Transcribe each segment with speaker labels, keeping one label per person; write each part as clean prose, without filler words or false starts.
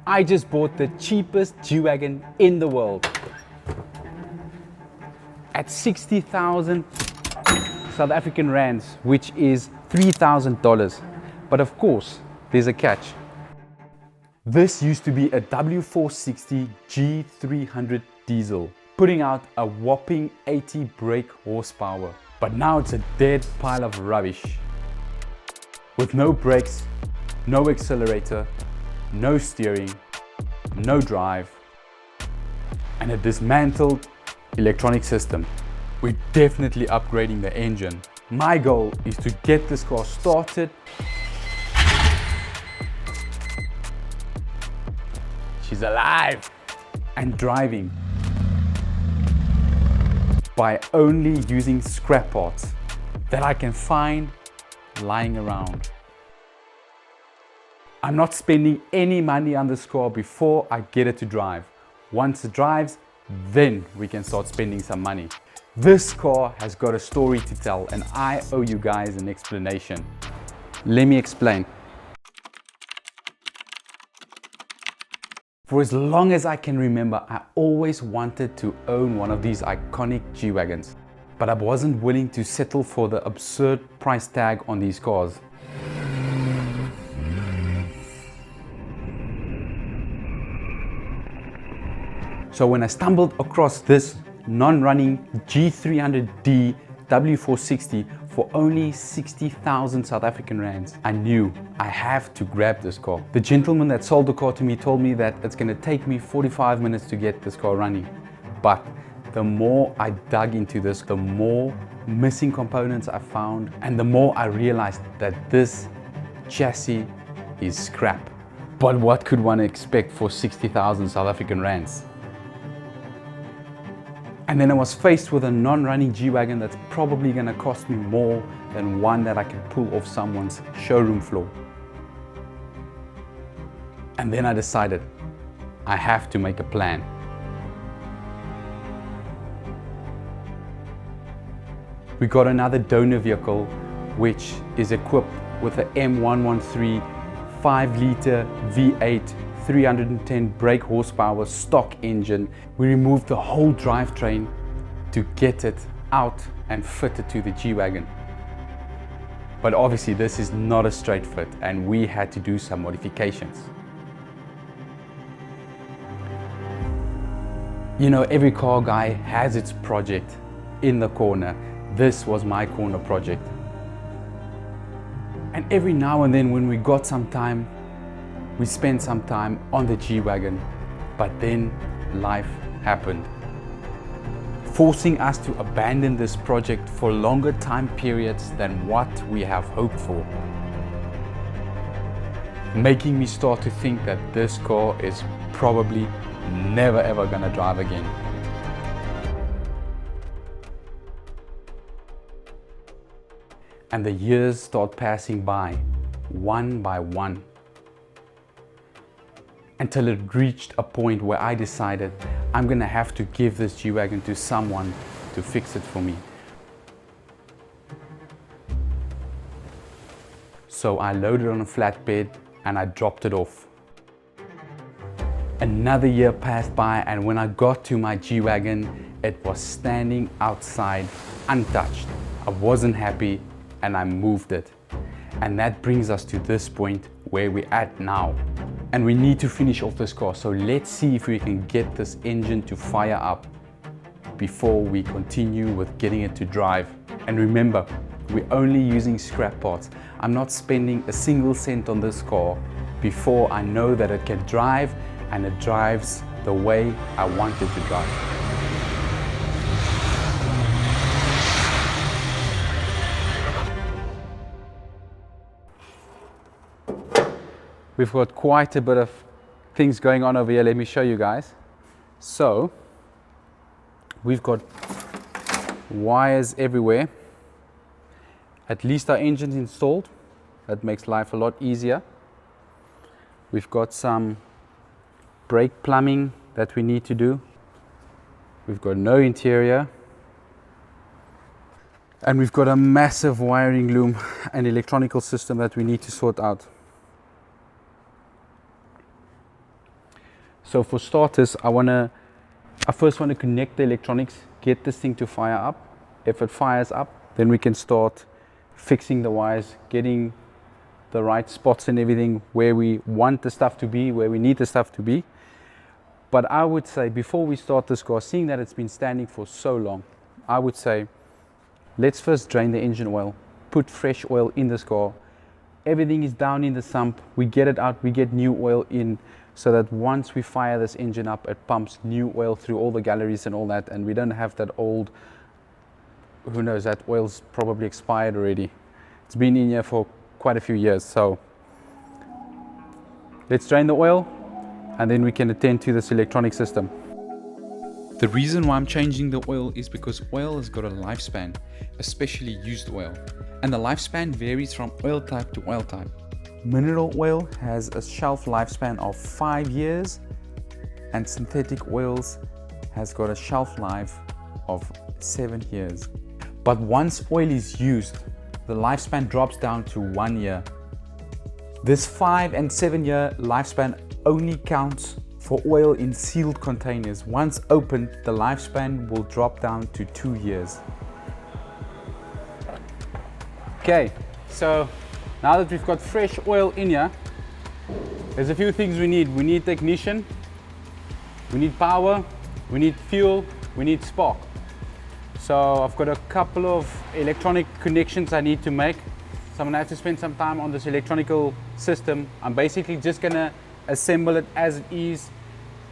Speaker 1: I just bought the cheapest G-Wagon in the world at 60,000 South African rands, which is $3,000. But of course, there's a catch. This used to be a W460 G300 diesel, putting out a whopping 80 brake horsepower. But now it's a dead pile of rubbish. With no brakes, no accelerator, no steering, no drive, and a dismantled electronic system. We're definitely upgrading the engine. My goal is to get this car started. She's alive and driving by only using scrap parts that I can find lying around. I'm not spending any money on this car before I get it to drive. Once it drives, then we can start spending some money. This car has got a story to tell and I owe you guys an explanation. Let me explain. For as long as I can remember, I always wanted to own one of these iconic G-Wagons, but I wasn't willing to settle for the absurd price tag on these cars. So when I stumbled across this non-running G300D W460 for only 60,000 South African rands, I knew I have to grab this car. The gentleman that sold the car to me told me that it's going to take me 45 minutes to get this car running. But the more I dug into this, the more missing components I found, and the more I realized that this chassis is scrap. But what could one expect for 60,000 South African rands? And then I was faced with a non-running G-Wagon that's probably going to cost me more than one that I can pull off someone's showroom floor. And then I decided I have to make a plan. We got another donor vehicle which is equipped with a M113 5-liter V8 310 brake horsepower stock engine. We removed the whole drivetrain to get it out and fit it to the G-Wagon. But obviously this is not a straight fit and we had to do some modifications. You know, every car guy has its project in the corner. This was my corner project. And every now and then when we got some time, we spent some time on the G-Wagon, but then life happened, forcing us to abandon this project for longer time periods than what we have hoped for, making me start to think that this car is probably never ever gonna drive again. And the years start passing by, one by one, until it reached a point where I decided I'm gonna have to give this G-Wagon to someone to fix it for me. So I loaded on a flatbed and I dropped it off. Another year passed by and when I got to my G-Wagon, it was standing outside untouched. I wasn't happy and I moved it. And that brings us to this point where we're at now. And we need to finish off this car, so let's see if we can get this engine to fire up before we continue with getting it to drive. And remember, we're only using scrap parts. I'm not spending a single cent on this car before I know that it can drive and it drives the way I want it to drive. We've got quite a bit of things going on over here. Let me show you guys. So, we've got wires everywhere. At least our engine's installed. That makes life a lot easier. We've got some brake plumbing that we need to do. We've got no interior. And we've got a massive wiring loom and electronical system that we need to sort out. So for starters, I first want to connect the electronics, get this thing to fire up. If it fires up, then we can start fixing the wires, getting the right spots and everything where we want the stuff to be, where we need the stuff to be. But I would say before we start this car, seeing that it's been standing for so long, I would say let's first drain the engine oil, put fresh oil in this car. Everything is down in the sump, we get it out, we get new oil in, so that once we fire this engine up, it pumps new oil through all the galleries and all that, and we don't have that old, who knows, that oil's probably expired already. It's been in here for quite a few years. So let's drain the oil and then we can attend to this electronic system. The reason why I'm changing the oil is because oil has got a lifespan, especially used oil. And the lifespan varies from oil type to oil type. Mineral oil has a shelf lifespan of 5 years, and synthetic oils has got a shelf life of 7 years. But once oil is used, the lifespan drops down to 1 year. This 5 and 7 year lifespan only counts for oil in sealed containers. Once opened, the lifespan will drop down to 2 years. Okay, so now that we've got fresh oil in here, there's a few things we need. We need the ignition, we need power, we need fuel, we need spark. So I've got a couple of electronic connections I need to make. So I'm gonna have to spend some time on this electronical system. I'm basically just gonna assemble it as it is,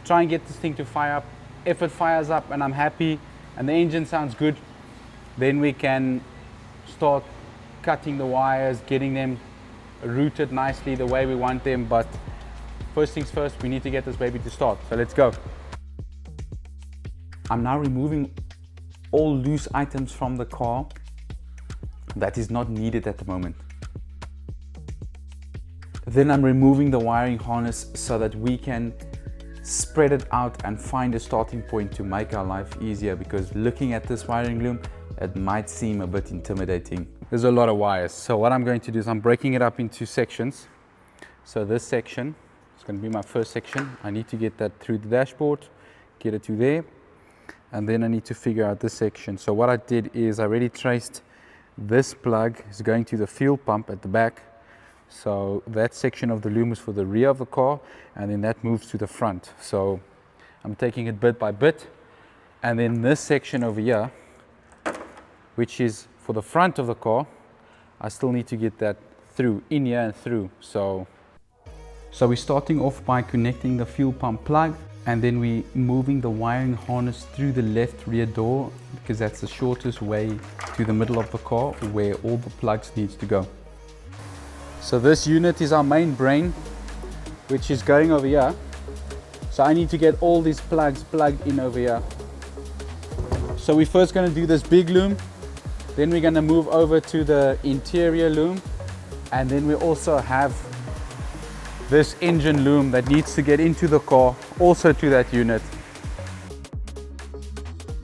Speaker 1: try and get this thing to fire up. If it fires up and I'm happy and the engine sounds good, then we can start cutting the wires, getting them routed nicely the way we want them. But first things first, we need to get this baby to start. So let's go. I'm now removing all loose items from the car that is not needed at the moment. Then I'm removing the wiring harness so that we can spread it out and find a starting point to make our life easier, because looking at this wiring loom, it might seem a bit intimidating. There's a lot of wires. So what I'm going to do is I'm breaking it up into sections. So this section is going to be my first section. I need to get that through the dashboard, get it to there, and then I need to figure out this section. So what I did is I already traced this plug is going to the fuel pump at the back. So that section of the loom is for the rear of the car, and then that moves to the front. So I'm taking it bit by bit, and then this section over here, which is for the front of the car, I still need to get that through, in here and through. So we're starting off by connecting the fuel pump plug, and then we're moving the wiring harness through the left rear door, because that's the shortest way to the middle of the car where all the plugs needs to go. So this unit is our main brain, which is going over here. So I need to get all these plugs plugged in over here. So we're first going to do this big loom, then we're going to move over to the interior loom, and then we also have this engine loom that needs to get into the car, also to that unit.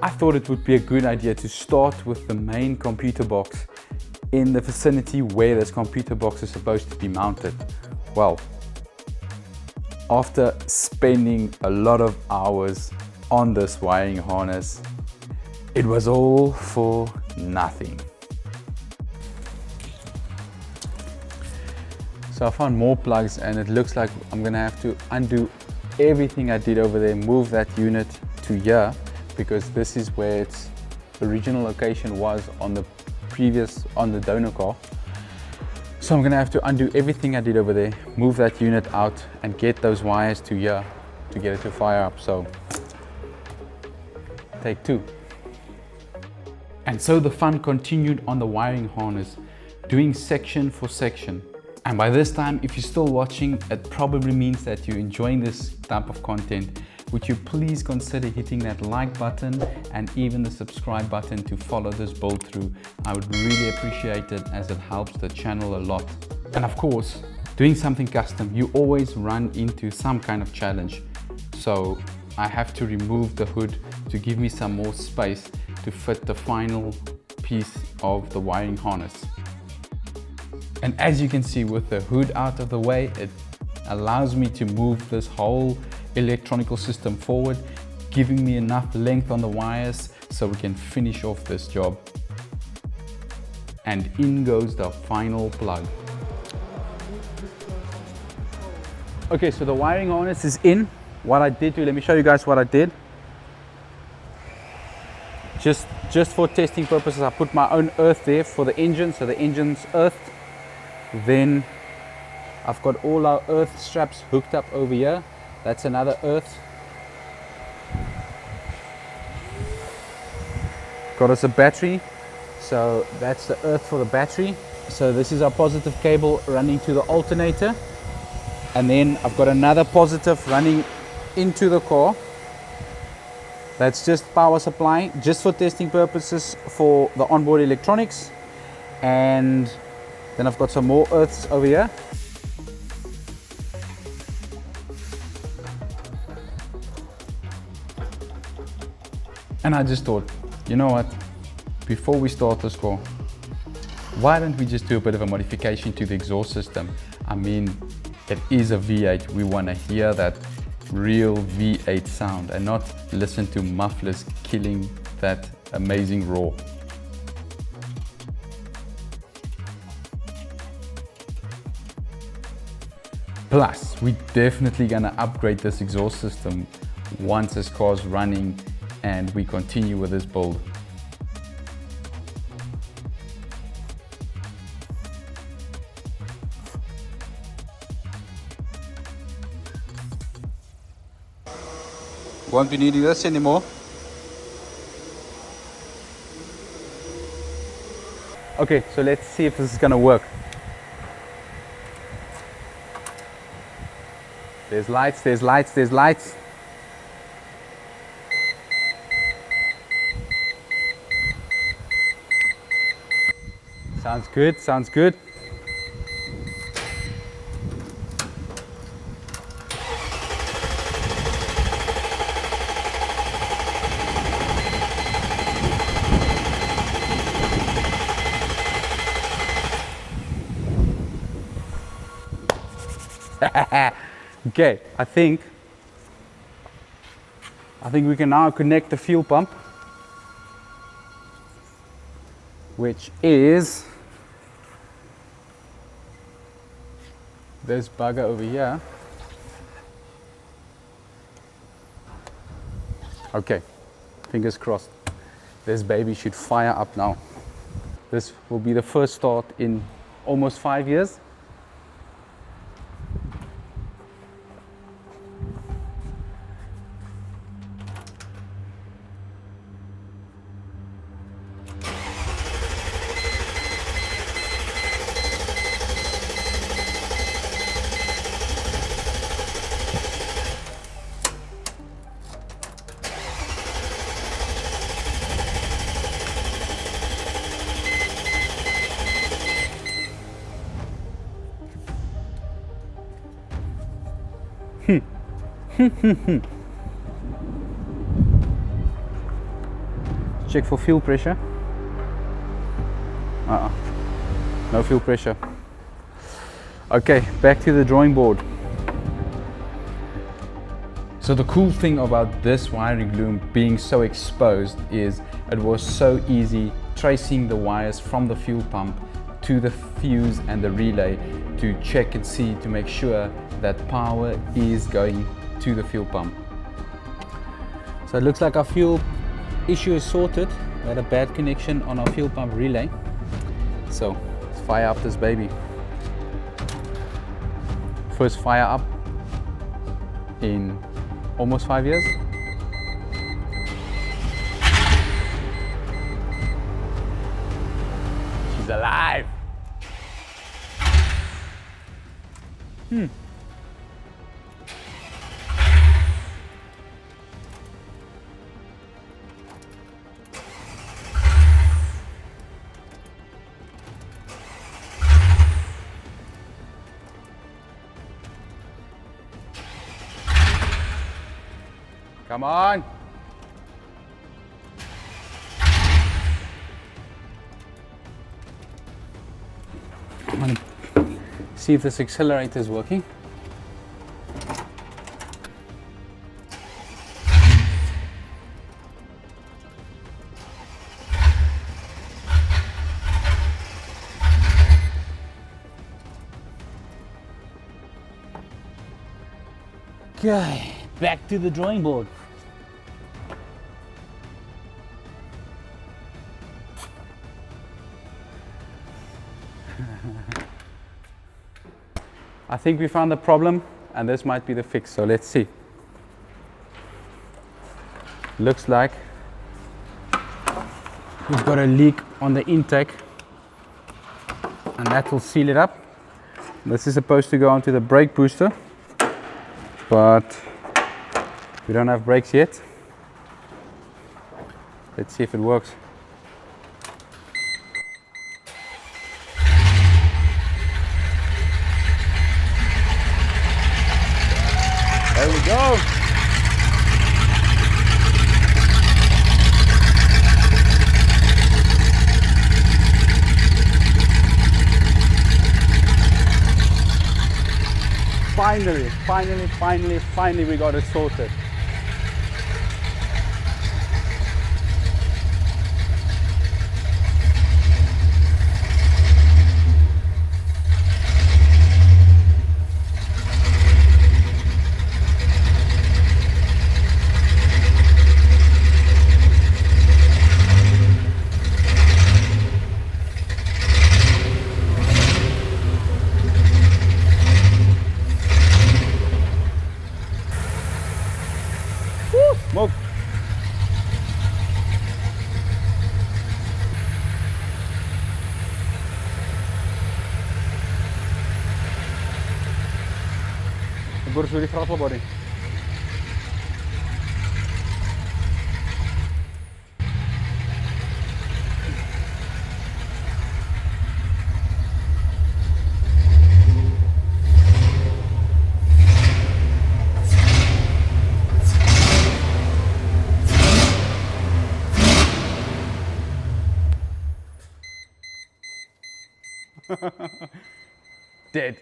Speaker 1: I thought it would be a good idea to start with the main computer box in the vicinity where this computer box is supposed to be mounted. Well, after spending a lot of hours on this wiring harness, it was all for nothing. So I found more plugs, and it looks like I'm gonna have to undo everything I did over there, move that unit to here, because this is where its original location was on the donor car. So I'm gonna have to undo everything I did over there, move that unit out, and get those wires to here to get it to fire up. So take two. And so the fun continued on the wiring harness, doing section for section. And by this time, if you're still watching, it probably means that you're enjoying this type of content. Would you please consider hitting that like button and even the subscribe button to follow this build through? I would really appreciate it, as it helps the channel a lot. And of course, doing something custom, you always run into some kind of challenge. So I have to remove the hood to give me some more space to fit the final piece of the wiring harness. And as you can see, with the hood out of the way, it allows me to move this whole electronical system forward, giving me enough length on the wires so we can finish off this job. And in goes the final plug. Okay, so the wiring harness is in. What I did, let me show you guys what I did. Just for testing purposes, I put my own earth there for the engine, so the engine's earthed. Then I've got all our earth straps hooked up over here. That's another earth. Got us a battery, so that's the earth for the battery. So this is our positive cable running to the alternator. And then I've got another positive running into the car. That's just power supply, just for testing purposes for the onboard electronics. And then I've got some more earths over here. And I just thought, you know what, before we start this car, why don't we just do a bit of a modification to the exhaust system? I mean, it is a V8, we want to hear that real V8 sound and not listen to mufflers killing that amazing roar. Plus, we're definitely gonna upgrade this exhaust system once this car's running and we continue with this build. Won't be needing this anymore. Okay, so let's see if this is gonna work. There's lights, there's lights, there's lights. Sounds good, sounds good. Okay, I think we can now connect the fuel pump, which is this bugger over here. Okay, fingers crossed. This baby should fire up now. This will be the first start in almost 5 years. Check for fuel pressure. No fuel pressure. Okay, back to the drawing board. So the cool thing about this wiring loom being so exposed is it was so easy tracing the wires from the fuel pump to the fuse and the relay to check and see to make sure that power is going to the fuel pump. So it looks like our fuel issue is sorted. We had a bad connection on our fuel pump relay. So let's fire up this baby. First fire up in almost 5 years. She's alive. Come on. I'm going to see if this accelerator is working. Okay, back to the drawing board. I think we found the problem and this might be the fix, so let's see. Looks like we've got a leak on the intake and that will seal it up. This is supposed to go onto the brake booster, but we don't have brakes yet. Let's see if it works. There we go. Finally we got it sorted. Smoke. Agora sulle throttle body. Dead.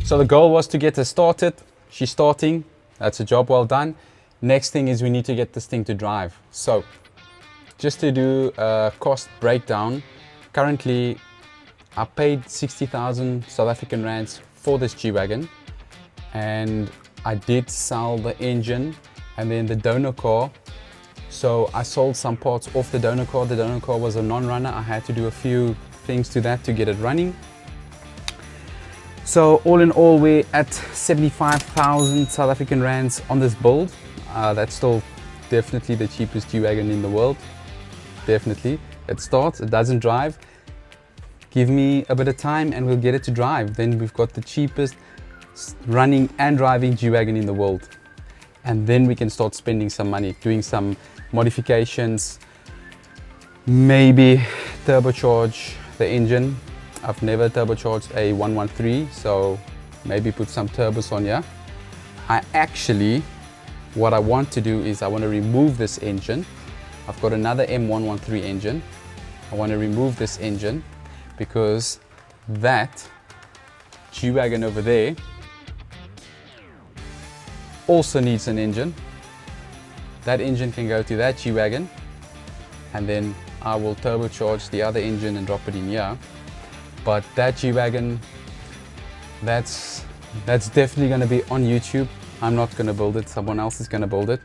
Speaker 1: So the goal was to get her started. She's starting. That's a job well done. Next thing is we need to get this thing to drive. So just to do a cost breakdown, currently I paid 60,000 South African rands for this G-Wagon, and I did sell the engine and then the donor car. So I sold some parts off the donor car. The donor car was a non-runner. I had to do a few things to that to get it running. So all in all, we're at 75,000 South African rands on this build. That's still definitely the cheapest G-Wagon in the world. Definitely. It starts, it doesn't drive. Give me a bit of time and we'll get it to drive. Then we've got the cheapest running and driving G-Wagon in the world. And then we can start spending some money, doing some modifications, maybe turbocharge the engine. I've never turbocharged a 113, so maybe put some turbos on here. What I want to do is I want to remove this engine. I've got another M113 engine. I want to remove this engine because that G-Wagon over there also needs an engine. That engine can go to that G-Wagon, and then I will turbocharge the other engine and drop it in here. But that G-Wagon, that's definitely going to be on YouTube. I'm not going to build it, someone else is going to build it.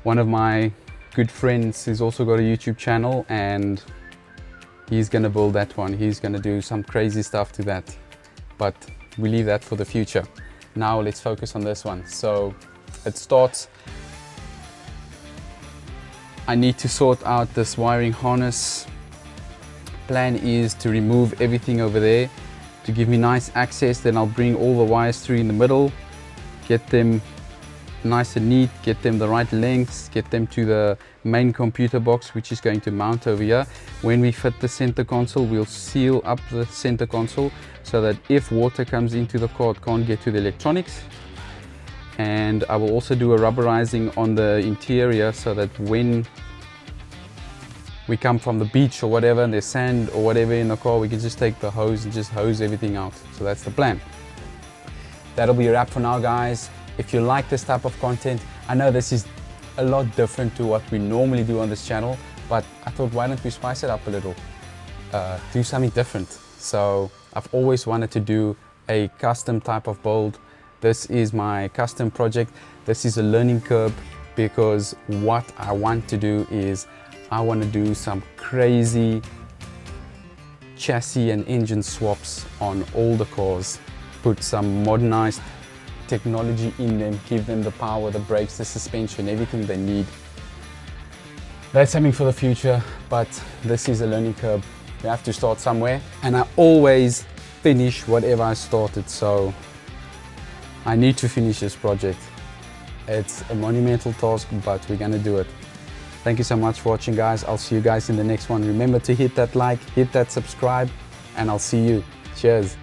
Speaker 1: One of my good friends has also got a YouTube channel and he's going to build that one. He's going to do some crazy stuff to that, but we leave that for the future. Now let's focus on this one. So it starts. I need to sort out this wiring harness. Plan is to remove everything over there to give me nice access. Then I'll bring all the wires through in the middle, get them nice and neat, get them the right lengths, get them to the main computer box, which is going to mount over here. When we fit the center console, we'll seal up the center console so that if water comes into the car, it can't get to the electronics. And I will also do a rubberizing on the interior so that when we come from the beach or whatever and there's sand or whatever in the car, we can just take the hose and just hose everything out. So that's the plan. That'll be a wrap for now, guys. If you like this type of content, I know this is a lot different to what we normally do on this channel, but I thought, why don't we spice it up a little, do something different. So I've always wanted to do a custom type of build. This is my custom project. This is a learning curve, because what I want to do is I want to do some crazy chassis and engine swaps on all the cars, put some modernized technology in them, give them the power, the brakes, the suspension, everything they need. That's something for the future, but this is a learning curve. We have to start somewhere, and I always finish whatever I started, so I need to finish this project. It's a monumental task, but we're gonna do it. Thank you so much for watching, guys. I'll see you guys in the next one. Remember to hit that like, hit that subscribe, and I'll see you. Cheers.